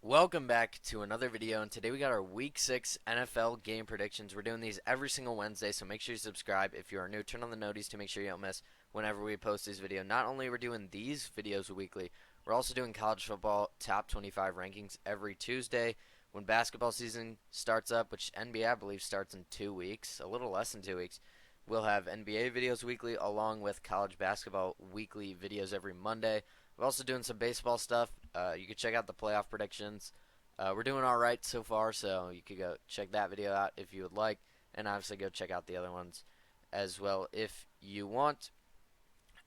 Welcome back to another video, and today we got our Week 6 NFL game predictions. We're doing these every single Wednesday, so make sure you subscribe. If you are new, turn on the noties to make sure you don't miss whenever we post these videos. Not only are we doing these videos weekly, we're also doing college football top 25 rankings every Tuesday. When basketball season starts up, which NBA I believe starts in 2 weeks, a little less than 2 weeks, we'll have NBA videos weekly along with college basketball weekly videos every Monday. We're also doing some baseball stuff. You can check out the playoff predictions. We're doing all right so far, so you could go check that video out if you would like, and obviously go check out the other ones as well if you want.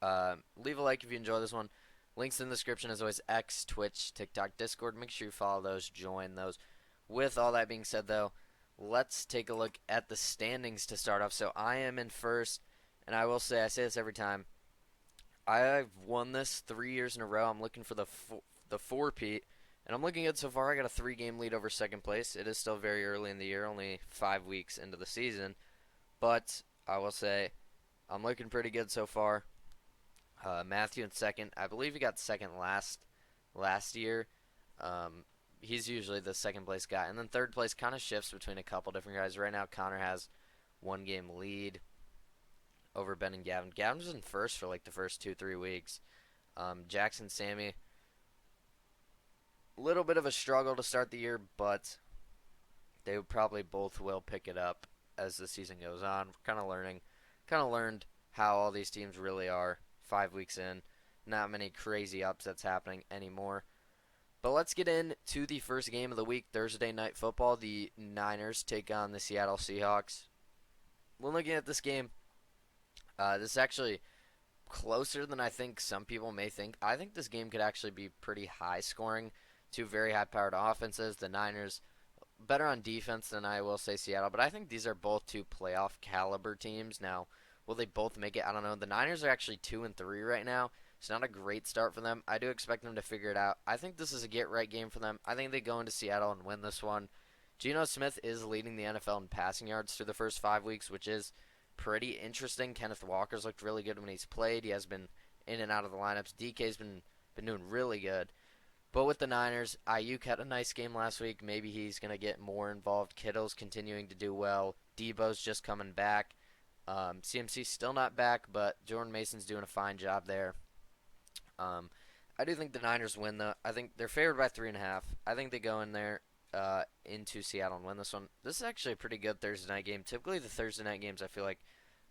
Leave a like if you enjoy this one. Links in the description as always: X, Twitch, TikTok, Discord. Make sure you follow those, join those. With all that being said, though, let's take a look at the standings to start off. So I am in first, and I will say, I say this every time, I've won this 3 years in a row. I'm looking for the four-peat, and I'm looking good so far. I got a 3-game lead over second place. It is still very early in the year, only 5 weeks into the season, but I will say I'm looking pretty good so far. Matthew in second. I believe he got second last year. Um, he's usually the second place guy, and then third place kind of shifts between a couple different guys. Right now, Connor has 1-game lead over Ben and Gavin. Gavin was in first for like the first 2-3 weeks. Jackson, Sammy, a little bit of a struggle to start the year, but they probably both will pick it up as the season goes on. Kind of learned how all these teams really are 5 weeks in. Not many crazy upsets happening anymore. But let's get into the first game of the week, Thursday Night Football. The Niners take on the Seattle Seahawks. When looking at this game, this is actually closer than I think some people may think. I think this game could actually be pretty high scoring. Two very high powered offenses. The Niners better on defense than I will say Seattle, but I think these are both two playoff caliber teams. Now, will they both make it? I don't know. The Niners are actually 2-3 right now. It's not a great start for them. I do expect them to figure it out. I think this is a get right game for them. I think they go into Seattle and win this one. Geno Smith is leading the NFL in passing yards through the first 5 weeks, which is pretty interesting. Kenneth Walker's looked really good when he's played. He has been in and out of the lineups. DK's been doing really good. But with the Niners, Ayuk had a nice game last week. Maybe he's going to get more involved. Kittle's continuing to do well. Debo's just coming back. CMC's still not back, but Jordan Mason's doing a fine job there. I do think the Niners win, though. I think they're favored by 3.5. I think they go in there into Seattle and win this one. This is actually a pretty good Thursday night game. Typically, the Thursday night games I feel like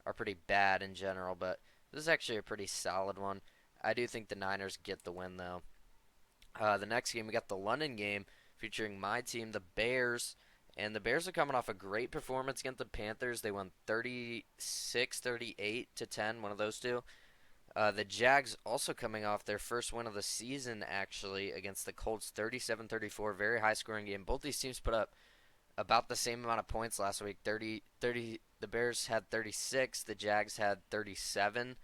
are pretty bad in general, but this is actually a pretty solid one. I do think the Niners get the win, though. The next game, we got the London game featuring my team, the Bears. And the Bears are coming off a great performance against the Panthers. They won 36-38 to 10, one of those two. The Jags also coming off their first win of the season, actually, against the Colts, 37-34. Very high-scoring game. Both these teams put up about the same amount of points last week. 30. The Bears had 36. The Jags had 37.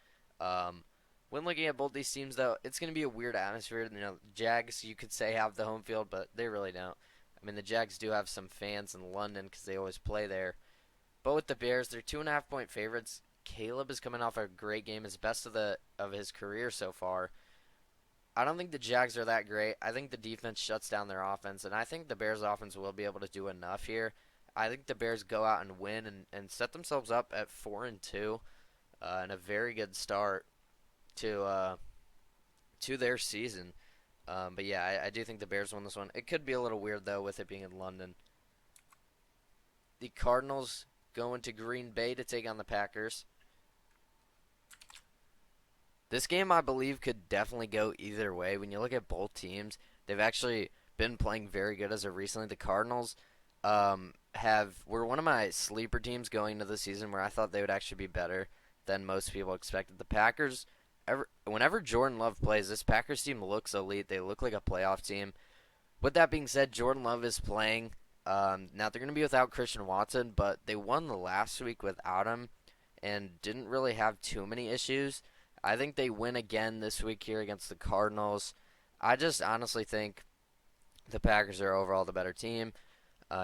When looking at both these teams, though, it's going to be a weird atmosphere. You know, Jags, you could say, have the home field, but they really don't. I mean, the Jags do have some fans in London because they always play there. But with the Bears, they're 2.5-point favorites. Caleb is coming off a great game, his best of his career so far. I don't think the Jags are that great. I think the defense shuts down their offense, and I think the Bears' offense will be able to do enough here. I think the Bears go out and win and set themselves up at 4-2, and a very good start to their season. But yeah, I do think the Bears won this one. It could be a little weird though with it being in London. The Cardinals going to Green Bay to take on the Packers. This game, I believe, could definitely go either way. When you look at both teams, they've actually been playing very good as of recently. The Cardinals were one of my sleeper teams going into the season where I thought they would actually be better than most people expected. The Packers, whenever Jordan Love plays, this Packers team looks elite. They look like a playoff team. With that being said, Jordan Love is playing. Now, they're going to be without Christian Watson, but they won the last week without him and didn't really have too many issues. I think they win again this week here against the Cardinals. I just honestly think the Packers are overall the better team.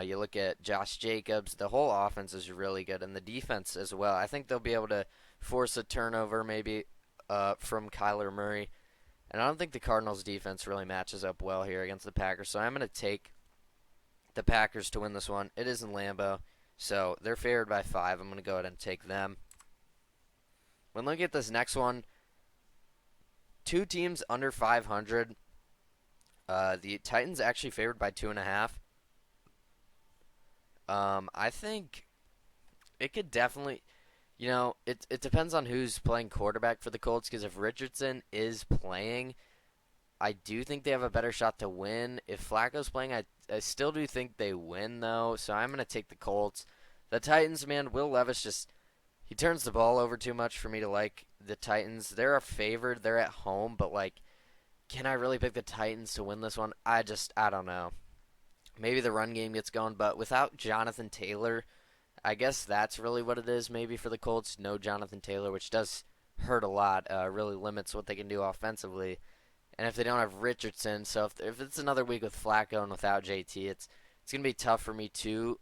You look at Josh Jacobs, the whole offense is really good, and the defense as well. I think they'll be able to force a turnover maybe from Kyler Murray. And I don't think the Cardinals defense really matches up well here against the Packers. So I'm going to take the Packers to win this one. It is in Lambeau. So they're favored by 5. I'm going to go ahead and take them. When looking at this next one, two teams under 500. The Titans actually favored by 2.5. I think it could definitely, it depends on who's playing quarterback for the Colts. Because if Richardson is playing, I do think they have a better shot to win. If Flacco's playing, I still do think they win though. So I'm gonna take the Colts. The Titans, man, Will Levis just he turns the ball over too much for me to like the Titans. They're a favored. They're at home, but like, can I really pick the Titans to win this one? I don't know. Maybe the run game gets going, but without Jonathan Taylor, I guess that's really what it is. Maybe for the Colts, no Jonathan Taylor, which does hurt a lot. Really limits what they can do offensively. And if they don't have Richardson, so if it's another week with Flacco and without JT, it's gonna be tough for me to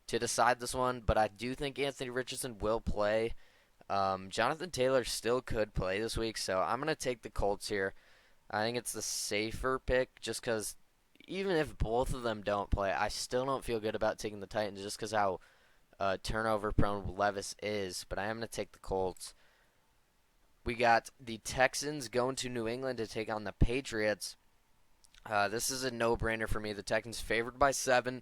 decide this one. But I do think Anthony Richardson will play. Jonathan Taylor still could play this week, so I'm gonna take the Colts here. I think it's the safer pick, just because even if both of them don't play, I still don't feel good about taking the Titans just because how turnover prone Levis is. But I am gonna take the Colts. We got the Texans going to New England to take on the Patriots. This is a no-brainer for me. The Texans favored by 7.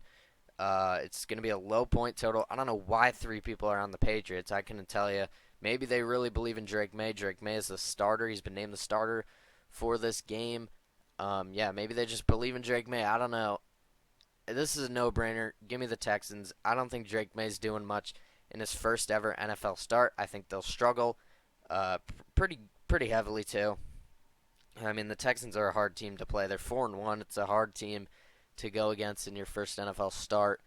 It's going to be a low point total. I don't know why 3 people are on the Patriots. I couldn't tell you. Maybe they really believe in Drake May. Drake May is the starter. He's been named the starter for this game. Yeah, maybe they just believe in Drake May. I don't know. This is a no-brainer. Give me the Texans. I don't think Drake May's doing much in his first ever NFL start. I think they'll struggle pretty heavily too. I mean, the Texans are a hard team to play. They're 4-1. It's a hard team to go against in your first NFL start.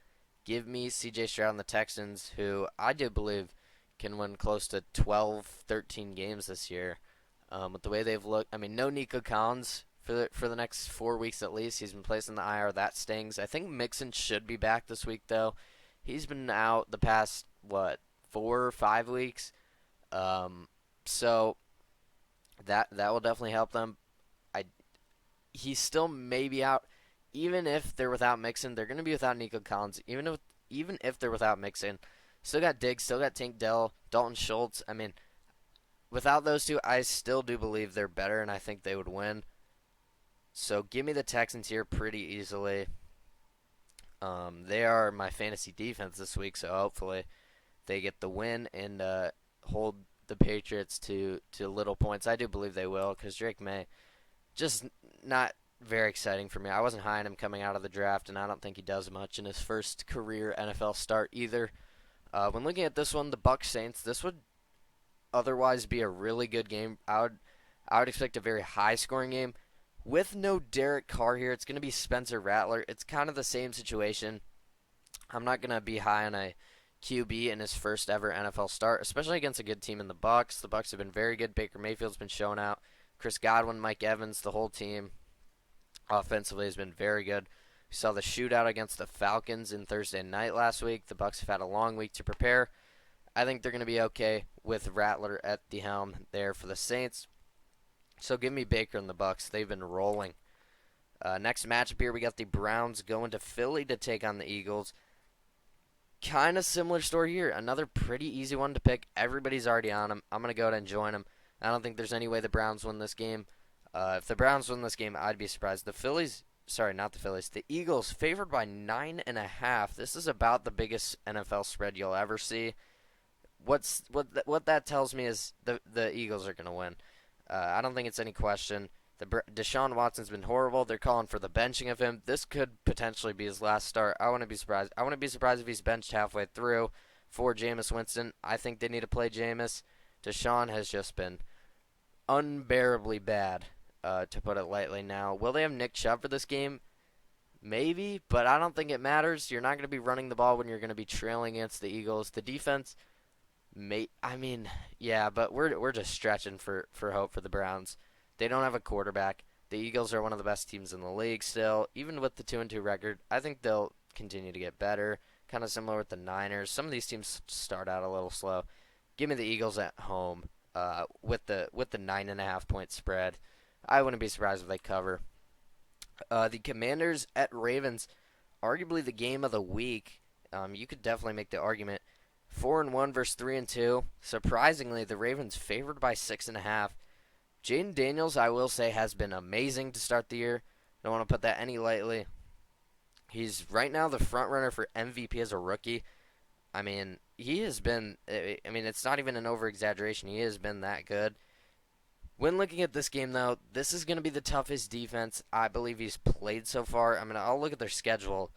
Give me C.J. Stroud and the Texans, who I do believe can win close to 12, 13 games this year. With the way they've looked, I mean, no Nico Collins for the next 4 weeks at least. He's been placed in the IR. That stings. I think Mixon should be back this week though. He's been out the past 4 or 5 weeks. So that will definitely help them. I He's still maybe out. Even if they're without Mixon, they're going to be without Nico Collins. Even if they're without Mixon, still got Diggs, still got Tank Dell, Dalton Schultz. I mean, without those two, I still do believe they're better, and I think they would win. So give me the Texans here pretty easily. They are my fantasy defense this week, so hopefully they get the win and hold the Patriots to little points. I do believe they will, because Drake May just not very exciting for me. I wasn't high on him coming out of the draft, and I don't think he does much in his first career NFL start either. When looking at this one, the Bucs Saints, this would otherwise be a really good game. I would expect a very high scoring game. With no Derek Carr here, it's going to be Spencer Rattler. It's kind of the same situation. I'm not going to be high on a QB in his first ever NFL start, especially against a good team in the Bucs. The Bucs have been very good. Baker Mayfield's been showing out. Chris Godwin, Mike Evans, the whole team offensively has been very good. We saw the shootout against the Falcons in Thursday night last week. The Bucs have had a long week to prepare. I think they're going to be okay with Rattler at the helm there for the Saints. So give me Baker and the Bucs. They've been rolling. Next matchup here, we got the Browns going to Philly to take on the Eagles. Kind of similar story here. Another pretty easy one to pick. Everybody's already on them. I'm going to go ahead and join them. I don't think there's any way the Browns win this game. If the Browns win this game, I'd be surprised. Not the Phillies. The Eagles favored by 9.5. This is about the biggest NFL spread you'll ever see. What that tells me is the Eagles are going to win. I don't think it's any question. Deshaun Watson's been horrible. They're calling for the benching of him. This could potentially be his last start. I wouldn't be surprised. I wouldn't be surprised if he's benched halfway through for Jameis Winston. I think they need to play Jameis. Deshaun has just been unbearably bad, to put it lightly. Now, will they have Nick Chubb for this game? Maybe, but I don't think it matters. You're not going to be running the ball when you're going to be trailing against the Eagles. The defense, yeah, but we're just stretching for hope for the Browns. They don't have a quarterback. The Eagles are one of the best teams in the league still. Even with the 2-2 record, I think they'll continue to get better. Kind of similar with the Niners. Some of these teams start out a little slow. Give me the Eagles at home with the 9.5 point spread. I wouldn't be surprised if they cover. The Commanders at Ravens, arguably the game of the week. You could definitely make the argument. 4-1 versus 3-2. Surprisingly, the Ravens favored by 6.5. Jaden Daniels, I will say, has been amazing to start the year. Don't want to put that any lightly. He's right now the front runner for MVP as a rookie. I mean, he has been. I mean, it's not even an over exaggeration. He has been that good. When looking at this game, though, this is going to be the toughest defense I believe he's played so far. I mean, I'll look at their schedule.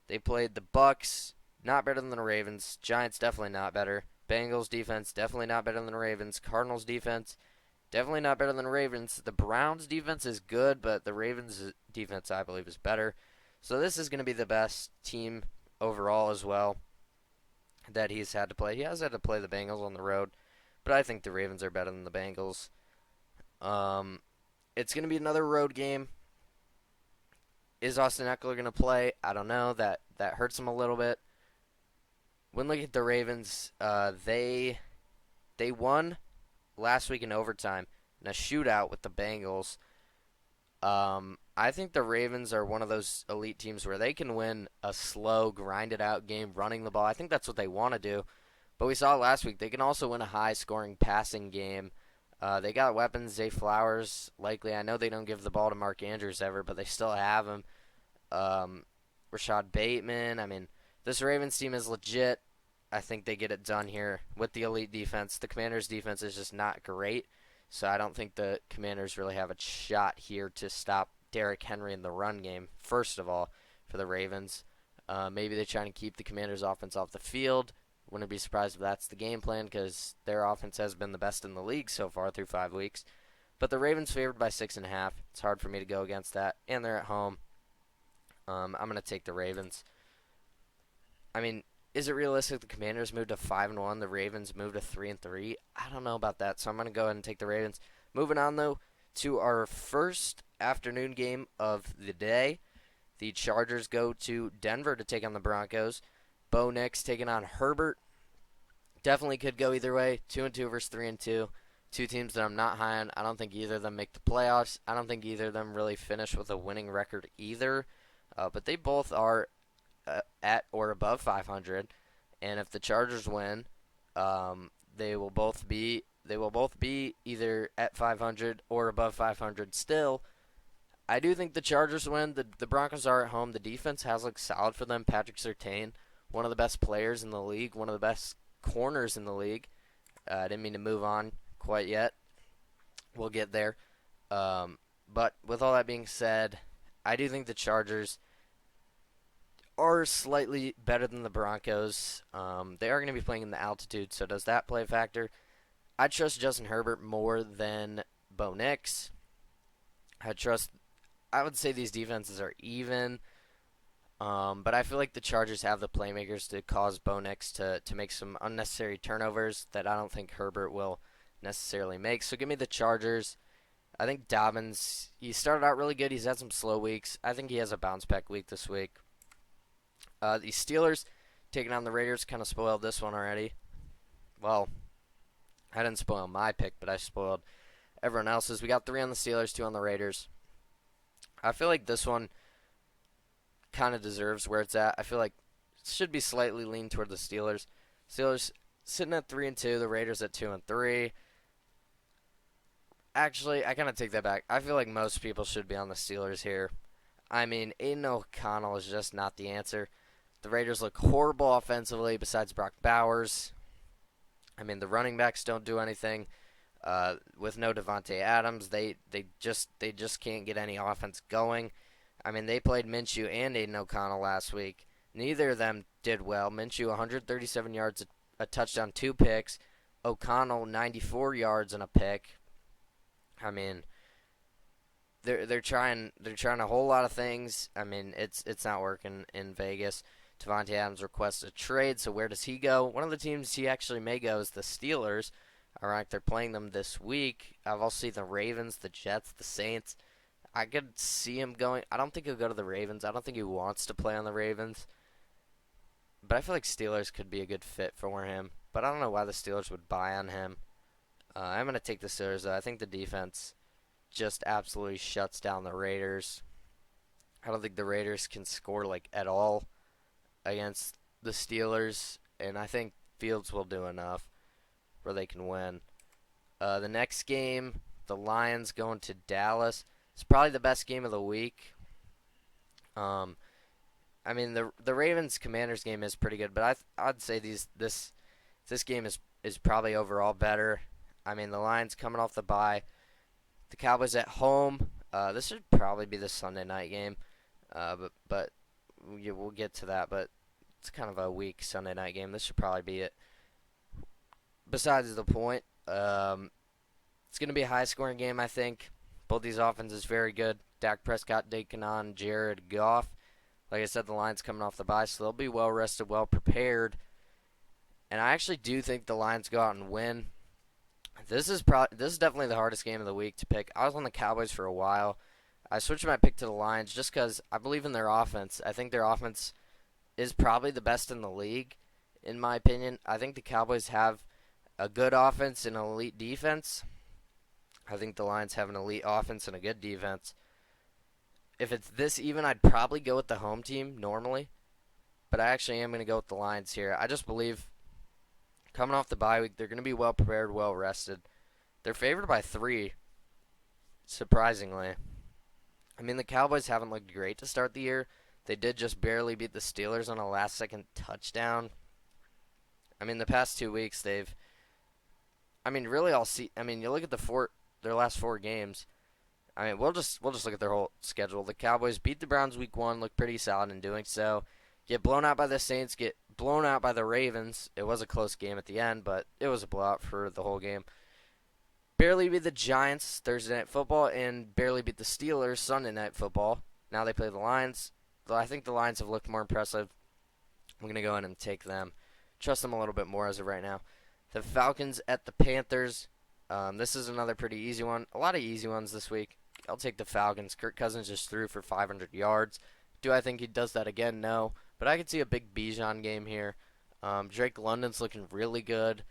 They played the Bucks, not better than the Ravens. Giants, definitely not better. Bengals defense, definitely not better than the Ravens. Cardinals defense, definitely not better than the Ravens. The Browns defense is good, but the Ravens defense, I believe, is better. So this is going to be the best team overall as well that he's had to play. He has had to play the Bengals on the road, but I think the Ravens are better than the Bengals. Um, it's going to be another road game. Is Austin Eckler going to play? I don't know. That hurts him a little bit. When looking at the Ravens, they won last week in overtime in a shootout with the Bengals. I think the Ravens are one of those elite teams where they can win a slow, grinded out game running the ball. I think that's what they want to do. But we saw last week they can also win a high scoring passing game. They got weapons. Zay Flowers, likely. I know they don't give the ball to Mark Andrews ever, but they still have him. Rashad Bateman. I mean, this Ravens team is legit. I think they get it done here with the elite defense. The Commanders' defense is just not great, so I don't think the Commanders really have a shot here to stop Derrick Henry in the run game, first of all, for the Ravens. Maybe they're trying to keep the Commanders' offense off the field. Wouldn't be surprised if that's the game plan because their offense has been the best in the league so far through 5 weeks. But the Ravens favored by 6.5. It's hard for me to go against that, and they're at home. I'm going to take the Ravens. I mean, is it realistic the Commanders moved to 5-1, the Ravens moved to 3-3? I don't know about that, so I'm going to go ahead and take the Ravens. Moving on though to our first afternoon game of the day. The Chargers go to Denver to take on the Broncos. Bo Nix taking on Herbert. Definitely could go either way. 2-2 versus 3-2. Two teams that I'm not high on. I don't think either of them make the playoffs. I don't think either of them really finish with a winning record either. But they both are at or above 500, and if the Chargers win, they will both be either at 500 or above 500 still. I do think the Chargers win. The Broncos are at home. The defense has looked solid for them. Patrick Surtain, one of the best players in the league, one of the best corners in the league. I didn't mean to move on quite yet. We'll get there. But with all that being said, I do think the Chargers are slightly better than the Broncos. They are going to be playing in the altitude, so does that play a factor? I trust Justin Herbert more than Bo Nix. I would say these defenses are even, but I feel like the Chargers have the playmakers to cause Bo Nix to make some unnecessary turnovers that I don't think Herbert will necessarily make. So give me the Chargers. I think Dobbins, he started out really good. He's had some slow weeks. I think he has a bounce back week this week. The Steelers taking on the Raiders kind of spoiled this one already. Well, I didn't spoil my pick, but I spoiled everyone else's. We got 3 on the Steelers, 2 on the Raiders. I feel like this one kind of deserves where it's at. I feel like it should be slightly lean toward the Steelers. Steelers sitting at 3-2, the Raiders at 2-3. Actually, I kind of take that back. I feel like most people should be on the Steelers here. I mean, Aiden O'Connell is just not the answer. The Raiders look horrible offensively besides Brock Bowers. I mean, the running backs don't do anything. With no Devontae Adams, they just can't get any offense going. I mean, they played Minshew and Aiden O'Connell last week. Neither of them did well. Minshew 137 yards, a touchdown, 2 picks. O'Connell 94 yards and a pick. I mean, they're trying a whole lot of things. I mean, it's not working in Vegas. Devontae Adams requests a trade, so where does he go? One of the teams he actually may go is the Steelers. Alright, they're playing them this week. I've also seen the Ravens, the Jets, the Saints. I could see him going. I don't think he'll go to the Ravens. I don't think he wants to play on the Ravens. But I feel like Steelers could be a good fit for him. But I don't know why the Steelers would buy on him. I'm going to take the Steelers, though. I think the defense just absolutely shuts down the Raiders. I don't think the Raiders can score like at all against the Steelers, and I think Fields will do enough where they can win. The next game, the Lions going to Dallas. It's probably the best game of the week. Um, I mean the Ravens Commanders game is pretty good, but I'd say this game is probably overall better. I mean the Lions coming off the bye, the Cowboys at home. This should probably be the Sunday night game, but we'll get to that. But it's kind of a weak Sunday night game. This should probably be it. Besides the point, it's going to be a high-scoring game, I think. Both these offenses very good. Dak Prescott taking on Jared Goff. Like I said, the Lions coming off the bye, so they'll be well-rested, well-prepared. And I actually do think the Lions go out and win. This is definitely the hardest game of the week to pick. I was on the Cowboys for a while. I switched my pick to the Lions just because I believe in their offense. I think their offense is probably the best in the league, in my opinion. I think the Cowboys have a good offense and an elite defense. I think the Lions have an elite offense and a good defense. If it's this even, I'd probably go with the home team normally. But I actually am going to go with the Lions here. I just believe coming off the bye week, they're going to be well prepared, well rested. They're favored by 3, surprisingly. I mean, the Cowboys haven't looked great to start the year. They did just barely beat the Steelers on a last-second touchdown. I mean, the past 2 weeks, really all I mean, you look at their last 4 games. I mean, we'll just look at their whole schedule. The Cowboys beat the Browns week 1, look pretty solid in doing so. Get blown out by the Saints, get blown out by the Ravens. It was a close game at the end, but it was a blowout for the whole game. Barely beat the Giants Thursday Night Football, and barely beat the Steelers Sunday Night Football. Now they play the Lions. I think the Lions have looked more impressive. I'm going to go in and take them. Trust them a little bit more as of right now. The Falcons at the Panthers. This is another pretty easy one. A lot of easy ones this week. I'll take the Falcons. Kirk Cousins just threw for 500 yards. Do I think he does that again? No. But I could see a big Bijan game here. Drake London's looking really good.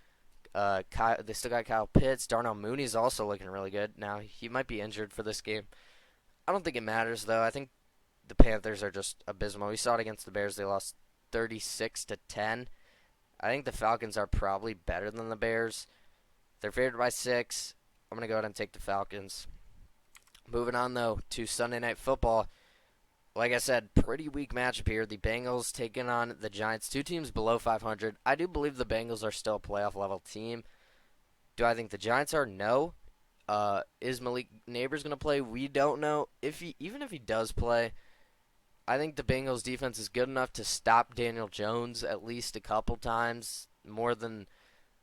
They still got Kyle Pitts. Darnell Mooney's also looking really good. Now, he might be injured for this game. I don't think it matters, though. I think the Panthers are just abysmal. We saw it against the Bears. They lost 36-10. I think the Falcons are probably better than the Bears. They're favored by 6. I'm going to go ahead and take the Falcons. Moving on, though, to Sunday Night Football. Like I said, pretty weak matchup here. The Bengals taking on the Giants. 2 teams below 500. I do believe the Bengals are still a playoff-level team. Do I think the Giants are? No. Is Malik Neighbors going to play? We don't know. Even if he does play, I think the Bengals defense is good enough to stop Daniel Jones at least a couple times, more than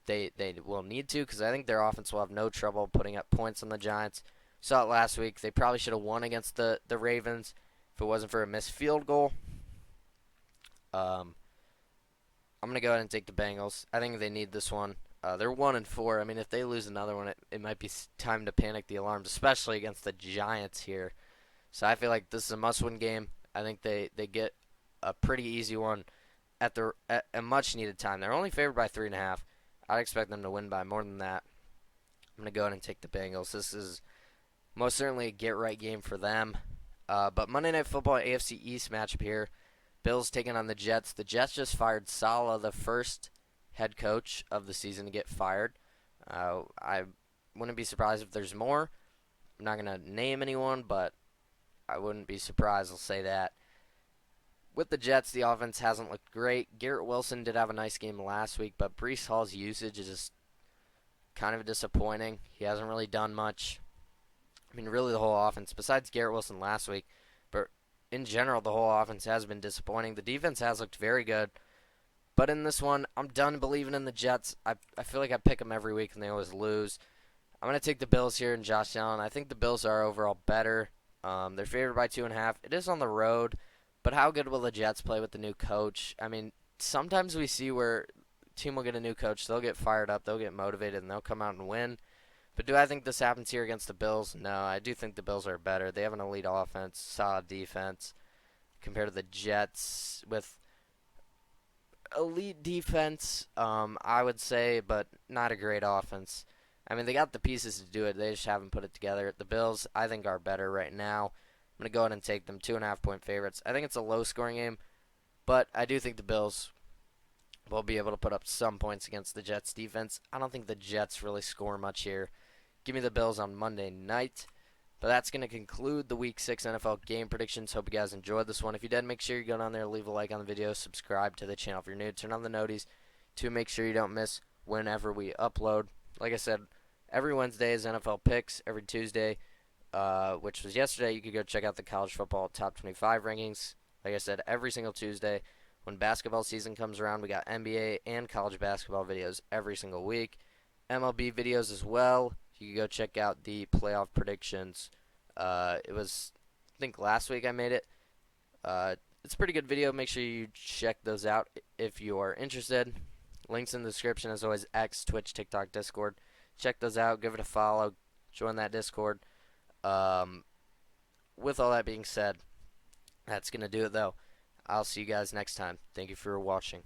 they will need to, because I think their offense will have no trouble putting up points on the Giants. Saw it last week. They probably should have won against the Ravens if it wasn't for a missed field goal. I'm going to go ahead and take the Bengals. I think they need this one. They're 1-4. I mean, if they lose another one, it might be time to panic the alarms, especially against the Giants here. So I feel like this is a must-win game. I think they get a pretty easy one at a much-needed time. They're only favored by 3.5. I'd expect them to win by more than that. I'm going to go ahead and take the Bengals. This is most certainly a get-right game for them. But Monday Night Football AFC East matchup here. Bills taking on the Jets. The Jets just fired Saleh, the first head coach of the season to get fired. I wouldn't be surprised if there's more. I'm not going to name anyone, but I wouldn't be surprised, I'll say that. With the Jets, the offense hasn't looked great. Garrett Wilson did have a nice game last week, but Breece Hall's usage is just kind of disappointing. He hasn't really done much. I mean, really the whole offense, besides Garrett Wilson last week, but in general, the whole offense has been disappointing. The defense has looked very good, but in this one, I'm done believing in the Jets. I feel like I pick them every week and they always lose. I'm going to take the Bills here and Josh Allen. I think the Bills are overall better. They're favored by 2.5. It is on the road, but how good will the Jets play with the new coach? I mean, sometimes we see where a team will get a new coach, they'll get fired up, they'll get motivated, and they'll come out and win. But do I think this happens here against the Bills? No, I do think the Bills are better. They have an elite offense, solid defense, compared to the Jets with elite defense, I would say, but not a great offense. I mean, they got the pieces to do it. They just haven't put it together. The Bills, I think, are better right now. I'm going to go ahead and take them 2.5-point favorites. I think it's a low-scoring game, but I do think the Bills will be able to put up some points against the Jets defense. I don't think the Jets really score much here. Give me the Bills on Monday night. But that's going to conclude the Week 6 NFL game predictions. Hope you guys enjoyed this one. If you did, make sure you go down there, leave a like on the video, subscribe to the channel if you're new, turn on the noties to make sure you don't miss whenever we upload. Like I said, every Wednesday is NFL picks. Every Tuesday, which was yesterday, you could go check out the college football top 25 rankings. Like I said, every single Tuesday. When basketball season comes around, we got NBA and college basketball videos every single week. MLB videos as well. You can go check out the playoff predictions. It was, I think, last week I made it. It's a pretty good video. Make sure you check those out if you are interested. Links in the description, as always, X, Twitch, TikTok, Discord. Check those out. Give it a follow. Join that Discord. With all that being said, that's going to do it, though. I'll see you guys next time. Thank you for watching.